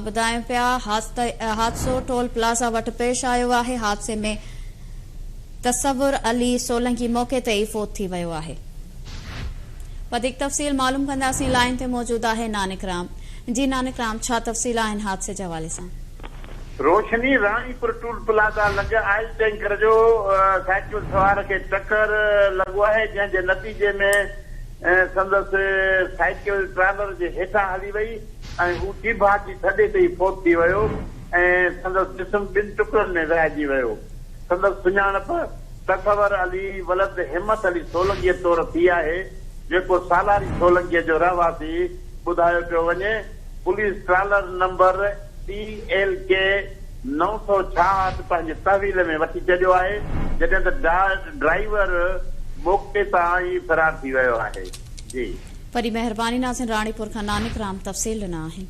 ॿुधायूं पिया हादसो टोल प्लाज़ा वटि पेश आयो आहे। हादसे में तसव्वुर अली सोलंकी मौके ते ई फोत थी वियो आहे। वधीक तफ़सील मालूम कंदासीं। लाइन ते मौजूद आहे नानक राम। जी नानक राम, छा तफ़सील आहिनि हादसे जे हवाले सां? रोशनी रानीपुर टोल प्लाज़ा लॻ आयल टैंकर जो साइकिल सवार खे टक्कर लॻो आहे, जंहिंजे नतीजे में संदसि साइकिल ट्रालर जे हेठां हली वई ऐं हू टिभा जी थॾे ते ई फोत थी वियो ऐं संदसि जिस्म ॿिनि टुकड़नि में विहाइजी वियो। संदसि सुञाणप तसव्वुर अली वलद हिम्मत अली सोलंकीअ तौर थी आहे, जेको सालारी सोलंकीअ जो रहवासी ॿुधायो पियो वञे। पुलिस ट्रालर नंबर TLK 966 पंहिंजे तहवील में वठी छॾियो आहे, जॾहिं त ड्राइवर मौके तां ई फरार थी वियो आहे। जी वॾी महिरबानी नाज़रीन, राणीपुर खां नानक राम तफ़सील ॾिना आहिनि।